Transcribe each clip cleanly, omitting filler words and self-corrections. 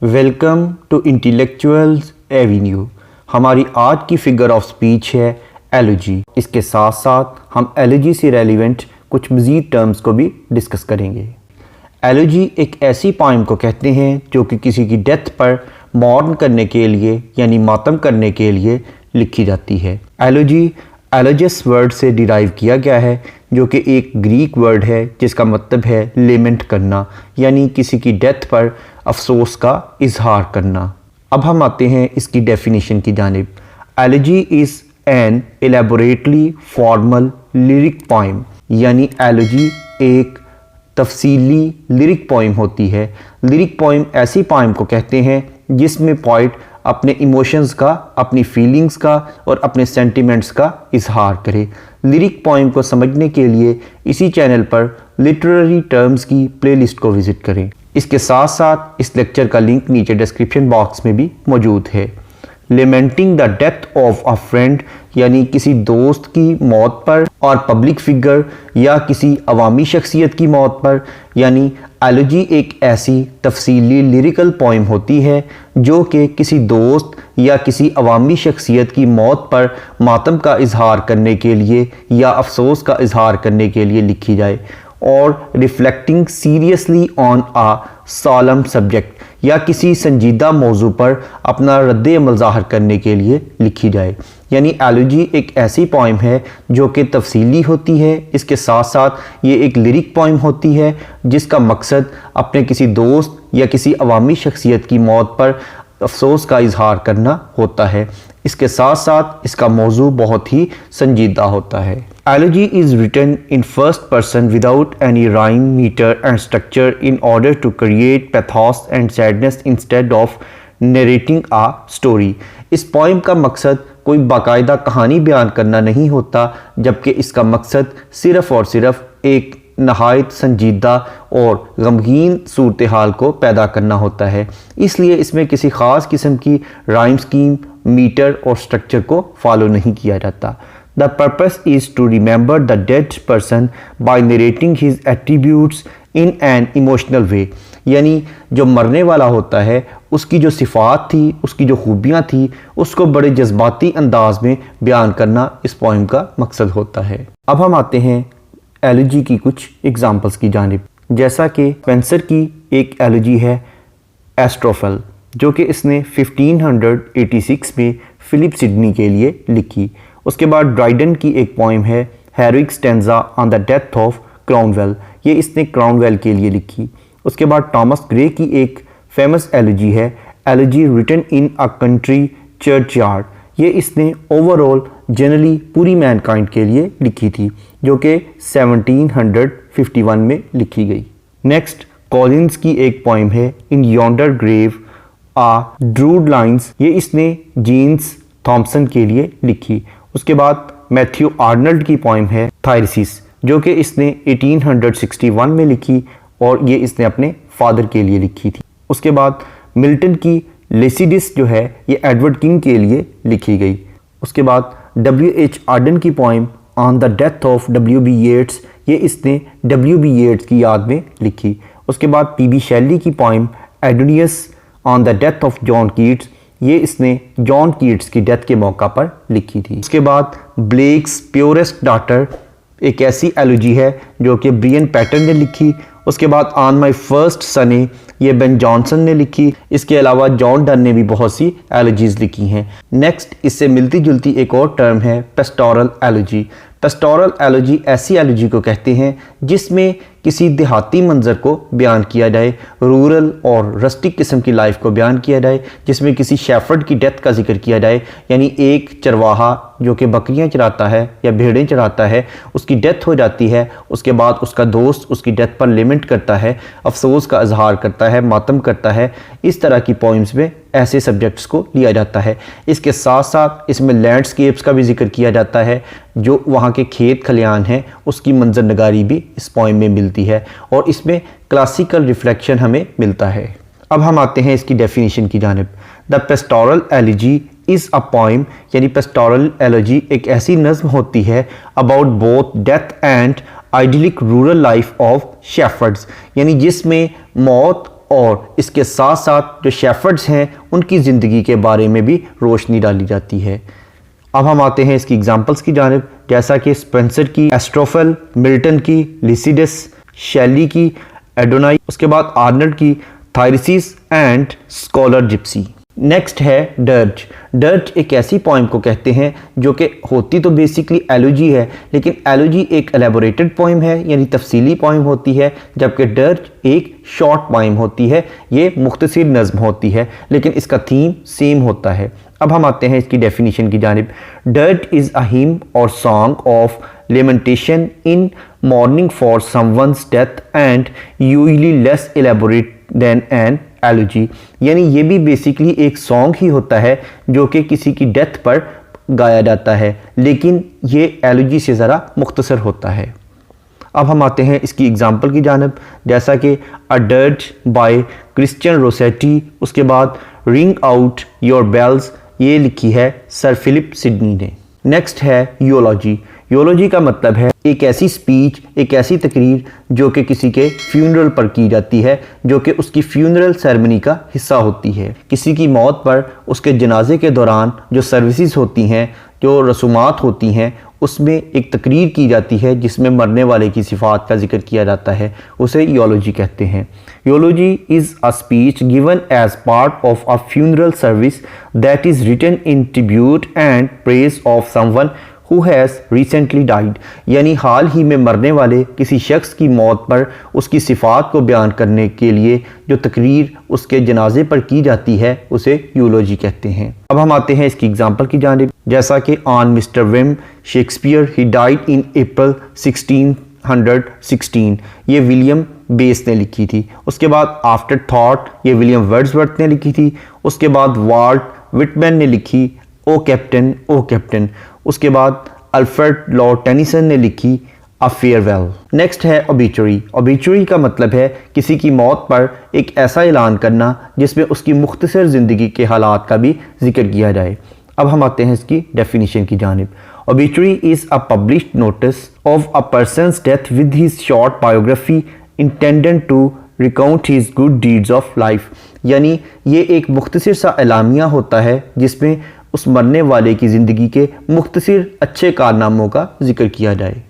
Welcome to intellectuals Avenue. हमारी आज की फिगर ऑफ स्पीच है एलोजी। इसके साथ साथ हम एलोजी से रेलिवेंट कुछ मज़ीद टर्म्स को भी डिस्कस करेंगे। एलोजी एक ऐसी पोइम को कहते हैं जो कि किसी की डेथ पर मौर्न करने के लिए यानी मातम करने के लिए लिखी जाती है। एलोजी एलोजस वर्ड से डिराइव किया गया है जो कि एक ग्रीक वर्ड है जिसका मतलब है लेमेंट करना, यानी किसी की डेथ पर अफसोस का इजहार करना। अब हम आते हैं इसकी डेफिनेशन की जानिब। Elegy is an elaborately formal lyric poem, यानी एलोजी एक तफसीली लिरिक पोइम होती है। लिरिक पोइम ऐसी पोइम को कहते हैं जिसमें पोइट अपने इमोशंस का, अपनी फीलिंग्स का और अपने सेंटिमेंट्स का इजहार करे। लिरिक पोइम को समझने के लिए इसी चैनल पर लिटरेरी टर्म्स की प्लेलिस्ट को विज़िट करें। इसके साथ साथ इस लेक्चर का लिंक नीचे डिस्क्रिप्शन बॉक्स में भी मौजूद है। Lamenting the death of a friend, यानी किसी दोस्त की मौत पर, और पब्लिक फिगर या किसी अवामी शख्सियत की मौत पर, यानी एलोजी एक ऐसी तफसीली लिरिकल पोइम होती है जो कि किसी दोस्त या किसी अवामी शख्सियत की मौत पर मातम का इजहार करने के लिए या अफसोस का इजहार करने के लिए लिखी जाए, और reflecting seriously on a solemn subject, या किसी संजीदा मौजू पर अपना रद्द अमल ज़ाहिर करने के लिए लिखी जाए। यानी एलोजी एक ऐसी पोइम है जो कि तफसीली होती है। इसके साथ साथ ये एक लिरिक पोइम होती है जिसका मकसद अपने किसी दोस्त या किसी अवामी शख्सियत की मौत पर अफसोस का इजहार करना होता है। इसके साथ साथ इसका मौजू बहुत ही संजीदा होता है। Elegy is written in first person without any rhyme, meter and structure in order to create pathos and sadness instead of narrating a story. इस पोइम का मकसद कोई बाकायदा कहानी बयान करना नहीं होता, जबकि इसका मकसद सिर्फ़ और सिर्फ एक नहायत संजीदा और गमगीन सूरत हाल को पैदा करना होता है। इसलिए इसमें किसी ख़ास किस्म की राइम स्कीम, मीटर और स्ट्रक्चर को फॉलो नहीं किया जाता। The purpose is to remember the dead person by narrating his attributes in an emotional way. यानी जो मरने वाला होता है उसकी जो सिफ़ात थी, उसकी जो खूबियाँ थी, उसको बड़े जज्बाती अंदाज में बयान करना इस पोइम का मकसद होता है। अब हम आते हैं एलोजी की कुछ एग्जांपल्स की जानिब। जैसा कि स्पेंसर की एक एलोजी है एस्ट्रोफल, जो कि इसने 1586 में फिलिप सिडनी के लिए लिखी। उसके बाद ड्राइडन की एक पोइम है heroic stanza on the death of Cromwell, ये इसने क्राउनवेल के लिए लिखी। उसके बाद थॉमस ग्रे की एक फेमस एलोजी है elegy written in a country churchyard, ये इसने ओवरऑल जनरली पूरी मैनकाइंड के लिए लिखी थी, जो कि 1751 में लिखी गई। नेक्स्ट कॉलिंस की एक पोइम है इन यॉन्डर ग्रेव आ ड्रूड लाइन्स, ये इसने जीन्स थॉम्सन के लिए लिखी। उसके बाद मैथ्यू आर्नल्ड की पोइम है थायरसिस, जो कि इसने 1861 में लिखी और ये इसने अपने फादर के लिए लिखी थी। उसके बाद मिल्टन की लेसिडिस जो है ये एडवर्ड किंग के लिए लिखी गई। उसके बाद W.H. आर्डन की poem on the death of W.B. Yeats, ये इसने W.B. येट्स की याद में लिखी। उसके बाद P.B. शेली की poem Adonais on the death of John Keats, ये इसने जॉन कीट्स की डेथ के मौका पर लिखी थी। उसके बाद ब्लेक्स प्योरेस्ट डॉटर एक ऐसी एलोजी है जो कि ब्रियन पैटर्न ने लिखी। उसके बाद ऑन माई फर्स्ट सने ये बेन जॉनसन ने लिखी। इसके अलावा जॉन डन ने भी बहुत सी एलोजीज लिखी हैं। नेक्स्ट इससे मिलती जुलती एक और टर्म है पेस्टोरल एलोजी। पेस्टोरल एलोजी ऐसी एलोजी को कहते हैं जिसमें किसी देहाती मंजर को बयान किया जाए, रूरल और रस्टिक किस्म की लाइफ को बयान किया जाए, जिसमें किसी शेफर्ड की डेथ का जिक्र किया जाए, यानी एक चरवाहा जो कि बकरियां चराता है या भेड़ें चराता है, उसकी डेथ हो जाती है। उसके बाद उसका दोस्त उसकी डेथ पर लेमेंट करता है, अफसोस का इजहार करता है, मातम करता है। इस तरह की पोइम्स में ऐसे सब्जेक्ट्स को लिया जाता है। इसके साथ साथ इसमें लैंडस्केप्स का भी जिक्र किया जाता है, जो वहाँ के खेत खलियान हैं उसकी मंजर नगारी भी इस पोइम में मिलती है और इसमें क्लासिकल रिफ्लेक्शन हमें मिलता है। अब हम आते हैं इसकी डेफिनेशन की जानिब। The pastoral elegy is a poem, यानी पेस्टोरल एलोजी एक ऐसी नज़्म होती है about both death and idyllic rural life of shepherds, यानी जिसमें मौत और इसके साथ साथ जो शेफर्ड्स हैं उनकी ज़िंदगी के बारे में भी रोशनी डाली जाती है। अब हम आते हैं इसकी एग्जांपल्स की जानिब, जैसा कि स्पेंसर की, एस्ट्रोफल, मिल्टन की, लिसिडस, शैली की, एडोनाई, उसके बाद आर्नल्ड की, थायरिसिस एंड स्कॉलर जिप्सी। नेक्स्ट है डर्ज। डर्ज एक ऐसी पोइम को कहते हैं जो कि होती तो बेसिकली एलोजी है, लेकिन एलोजी एक एलेबोरेटेड पोइम है यानी तफसीली पोइम होती है, जबकि डर्ज एक शॉर्ट पोइम होती है, ये मुख्तसर नज़्म होती है, लेकिन इसका थीम सेम होता है। अब हम आते हैं इसकी डेफिनेशन की जानिब। Dirge is a hymn or song of lamentation in mourning for someone's death and usually less elaborate than an elegy, यानी ये भी बेसिकली एक सॉन्ग ही होता है जो कि किसी की डेथ पर गाया जाता है, लेकिन ये एलोजी से ज़रा मुख्तसर होता है। अब हम आते हैं इसकी एग्जांपल की जानिब, जैसा कि अ डर्ज बाय क्रिश्चियन रोसेटी, उसके बाद रिंग आउट योर बेल्स, ये लिखी है सर फिलिप सिडनी ने। नेक्स्ट है यूलॉजी। यूलॉजी का मतलब है एक ऐसी स्पीच, एक ऐसी तकरीर जो कि किसी के फ्यूनरल पर की जाती है, जो कि उसकी फ्यूनरल सेरेमनी का हिस्सा होती है। किसी की मौत पर उसके जनाजे के दौरान जो सर्विसेज होती हैं, जो रसूमात होती हैं, उसमें एक तकरीर की जाती है जिसमें मरने वाले की सिफ़ात का जिक्र किया जाता है, उसे यूलॉजी कहते हैं। Eulogy is a speech given as part of a funeral service that is written in tribute and praise of someone who has recently died, यानी हाल ही में मरने वाले किसी शख्स की मौत पर उसकी सिफ़ात को बयान करने के लिए जो तकरीर उसके जनाजे पर की जाती है, उसे यूलॉजी कहते हैं। अब हम आते हैं इसकी एग्जांपल की जानिब, जैसा कि on mister William Shakespeare he died in April 1616, ये विलियम बेस ने लिखी थी। उसके बाद आफ्टर थॉट, ये विलियम वर्ड्सवर्थ ने लिखी थी। उसके बाद वाल्ट विटमैन ने लिखी ओ कैप्टन ओ कैप्टन। उसके बाद अल्फ्रेड लॉर्ड टेनिसन ने लिखी अ फेयरवेल। नेक्स्ट है ओबिचुरी। ओबिचुरी का मतलब है किसी की मौत पर एक ऐसा ऐलान करना जिसमें उसकी मुख्तसर ज़िंदगी के हालात का भी जिक्र किया जाए। अब हम आते हैं इसकी डेफिनेशन की जानिब। Obituary is a published notice of a person's death with his short biography intended to recount his good deeds of life, यानी ये एक मुख्तसर सा एलामिया होता है जिसमें उस मरने वाले की ज़िंदगी के मुख्तसर अच्छे कारनामों का जिक्र किया जाए।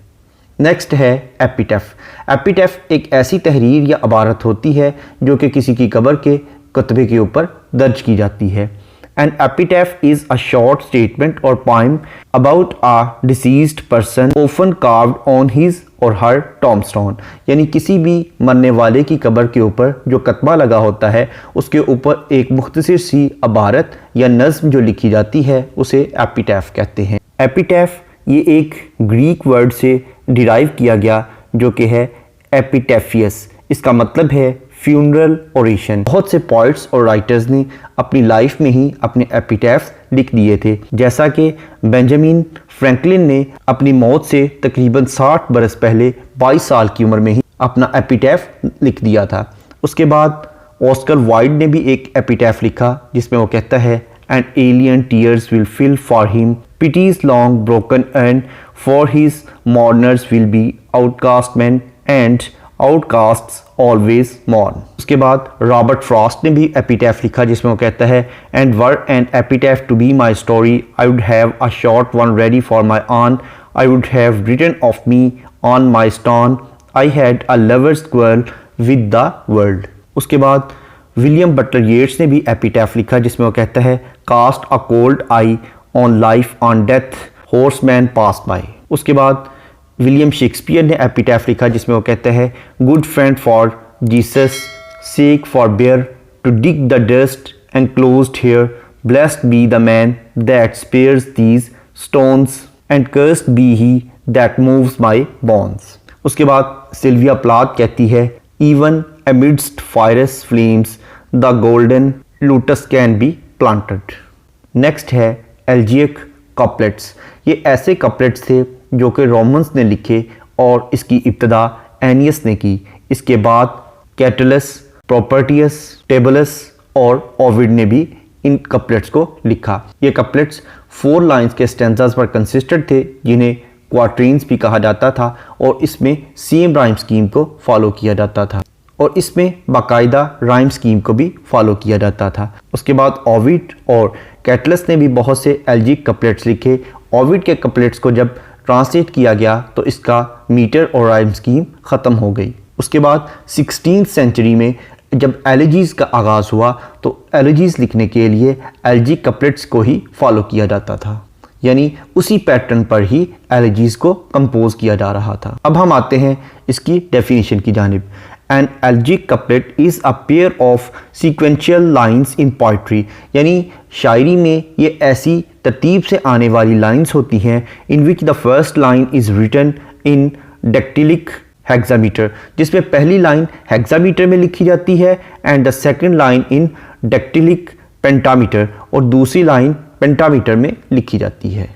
नेक्स्ट है एपिटैफ। एपिटैफ एक ऐसी तहरीर या इबारत होती है जो कि किसी की कब्र के कुतबे के ऊपर दर्ज की जाती है। An epitaph is a short statement or poem about a deceased person often carved on his और हर टॉम्बस्टोन, यानी किसी भी मरने वाले की कब्र के ऊपर जो कतबा लगा होता है उसके ऊपर एक मुख्तसर सी इबारत या नज़्म जो लिखी जाती है उसे एपिटैफ कहते हैं। एपिटैफ ये एक ग्रीक वर्ड से डिराइव किया गया जो कि है एपिटैफियस। इसका मतलब है फ्यूनरल ओरेशन। बहुत से पोइट्स और राइटर्स ने अपनी लाइफ में ही अपने एपिटैफ्स लिख दिए थे, जैसा कि बेंजामिन फ्रैंकलिन ने अपनी मौत से तकरीबन 60 बरस पहले 22 साल की उम्र में ही अपना एपिटैफ लिख दिया था। उसके बाद ऑस्कर वाइल्ड ने भी एक एपिटैफ लिखा जिसमें वो कहता है and alien tears will fill for him pity's long broken and for his mourners will be outcast men and outcasts always mourn. उसके बाद रॉबर्ट फ्रॉस्ट ने भी एपिटैफ लिखा जिसमें वो कहता है and were an epitaph to be my story I would have a short one ready for my own I would have written of me on my stone I had a lover's quarrel with the world. उसके बाद William Butler येट्स ने भी एपिटैफ लिखा जिसमें वो कहता है cast a cold eye on life on death horseman pass by. उसके बाद विलियम शेक्सपियर ने एपिटैफ लिखा जिसमें वो कहते हैं good friend for Jesus sake forbear to dig the dust enclosed here blessed be the man that spares these stones and cursed be he that moves my bones. उसके बाद Sylvia Plath कहती है even amidst fierce flames the golden lotus can be planted। Next है elegiac couplets. ये ऐसे couplets थे जो कि रोमन्स ने लिखे और इसकी इब्तदा एनियस ने की। इसके बाद कैटलस, प्रोपर्टियस, टेबलस और ओविड ने भी इन कपलेट्स को लिखा। ये कपलेट्स 4 लाइन्स के स्टेंजास पर कंसिस्टेड थे जिन्हें क्वार्ट्रीन्स भी कहा जाता था और इसमें सेम राइम स्कीम को फॉलो किया जाता था। और इसमें बाकायदा राइम स्कीम को भी फॉलो किया जाता था। उसके बाद ओविड और कैटलस ने भी बहुत से एलजीक कपलेट्स लिखे। ओविड के कपलेट्स को जब ट्रांसलेट किया गया तो इसका मीटर और राइम स्कीम ख़त्म हो गई। उसके बाद 16th सेंचुरी में जब एलिजीज़ का आगाज़ हुआ तो एलिजीज़ लिखने के लिए एलजीक कपलेट्स को ही फॉलो किया जाता था, यानी उसी पैटर्न पर ही एलिजीज़ को कंपोज किया जा रहा था। अब हम आते हैं इसकी डेफिनेशन की जानिब। An elegiac couplet is a pair of sequential lines in poetry, यानी शायरी में ये ऐसी तरतीब से आने वाली लाइंस होती हैं in which the first line is written in dactylic hexameter, जिसमें पहली लाइन हेक्सामीटर में लिखी जाती है and the second line in dactylic pentameter, और दूसरी लाइन पेंटामीटर में लिखी जाती है।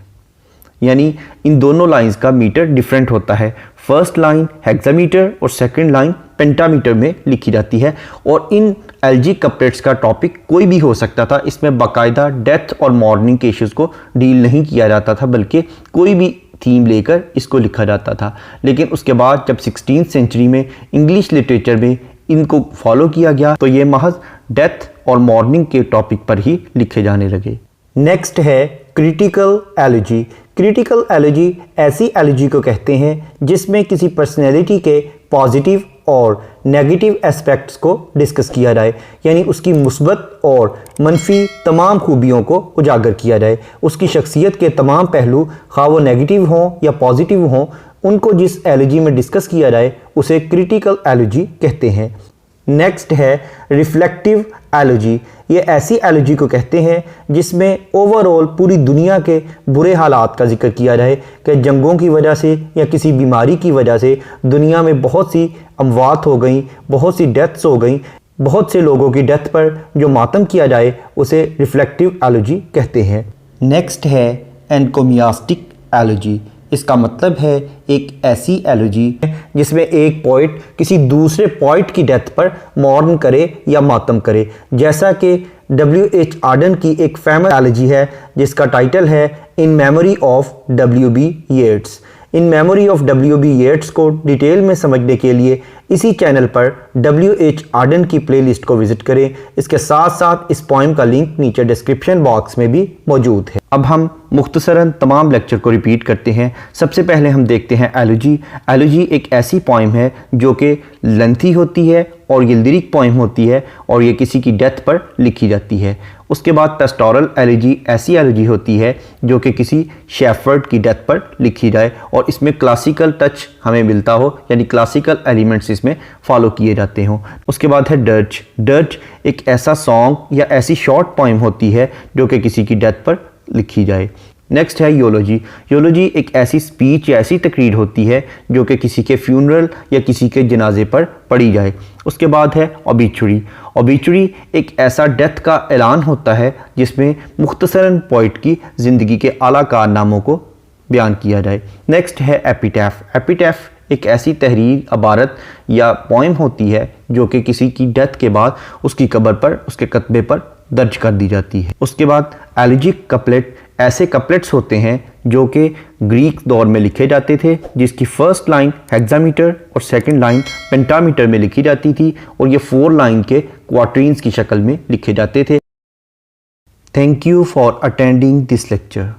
यानी इन दोनों लाइंस का मीटर डिफरेंट होता है। फर्स्ट लाइन हेक्सामीटर और सेकंड लाइन पेंटामीटर में लिखी जाती है। और इन एलजीक कपलेट्स का टॉपिक कोई भी हो सकता था, इसमें बाकायदा डेथ और मॉर्निंग के इश्यूज़ को डील नहीं किया जाता था, बल्कि कोई भी थीम लेकर इसको लिखा जाता था। लेकिन उसके बाद जब 16th सेंचुरी में इंग्लिश लिटरेचर में इनको फॉलो किया गया तो ये महज डेथ और मॉर्निंग के टॉपिक पर ही लिखे जाने लगे। नेक्स्ट है क्रिटिकल एलजी। क्रिटिकल एलजी ऐसी एलजी को कहते हैं जिसमें किसी पर्सनैलिटी के पॉजिटिव और नेगेटिव एस्पेक्ट्स को डिस्कस किया जाए, यानी उसकी मुस्बत और मनफी तमाम खूबियों को उजागर किया जाए। उसकी शख्सियत के तमाम पहलू, खा वो नेगेटिव हों या पॉजिटिव हों, उनको जिस एलजी में डिस्कस किया जाए उसे क्रिटिकल एलजी कहते हैं। नेक्स्ट है रिफ्लेक्टिव एलजी। ये ऐसी एलजी को कहते हैं जिसमें ओवरऑल पूरी दुनिया के बुरे हालात का जिक्र किया जाए कि जंगों की वजह से या किसी बीमारी की वजह से दुनिया में बहुत सी अमवात हो गई, बहुत सी डेथ्स हो गई, बहुत से लोगों की डेथ पर जो मातम किया जाए उसे रिफ्लेक्टिव एलजी कहते हैं। नेक्स्ट है एनकोमियास्टिक एलजी। इसका मतलब है एक ऐसी एलजी जिसमें एक पोइट किसी दूसरे पोइट की डेथ पर मौर्न करे या मातम करे, जैसा कि W.H. आर्डन की एक फेमस एलजी है जिसका टाइटल है in memory of W.B. Yeats. In memory of W.B. Yeats को डिटेल में समझने के लिए इसी चैनल पर W.H. आर्डन की प्लेलिस्ट को विजिट करें। इसके साथ साथ इस पोइम का लिंक नीचे डिस्क्रिप्शन बॉक्स में भी मौजूद है। अब हम मुख्तसरन तमाम लेक्चर को रिपीट करते हैं। सबसे पहले हम देखते हैं एलजी। एलजी एक ऐसी पोइम है जो कि लेंथी होती है और ये लिरिक पोइम होती है और ये किसी की डेथ पर लिखी जाती है। उसके बाद पेस्टोरल एलजी ऐसी एलजी होती है जो कि किसी शेफर्ड की डेथ पर लिखी जाए और इसमें क्लासिकल टच हमें मिलता हो, यानी क्लासिकल एलिमेंट्स इसमें फॉलो किए जाते हों। उसके बाद है डर्ज। डर्ज एक ऐसा सॉन्ग या ऐसी शॉर्ट पोइम होती है जो कि किसी की डेथ पर लिखी जाए। नेक्स्ट है यूलोजी। यूलोजी एक ऐसी स्पीच या ऐसी तकरीर होती है जो कि किसी के फ्यूनरल या किसी के जनाजे पर पढ़ी जाए। उसके बाद है ओबिचुरी। ओबिचुरी एक ऐसा डेथ का ऐलान होता है जिसमें मुख्तसरन पोइट की ज़िंदगी के आला कारनामों को बयान किया जाए। नेक्स्ट है एपिटैफ। एपिटैफ एक ऐसी तहरीर, अबारत या पोइम होती है जो कि किसी की डेथ के बाद उसकी कब्र पर, उसके कत्बे पर दर्ज कर दी जाती है। उसके बाद एलजिक कपलेट ऐसे कपलेट्स होते हैं जो कि ग्रीक दौर में लिखे जाते थे, जिसकी फर्स्ट लाइन हेक्सामीटर और सेकंड लाइन पेंटामीटर में लिखी जाती थी और ये 4 लाइन के क्वार्टरीन्स की शक्ल में लिखे जाते थे। Thank you for attending this lecture.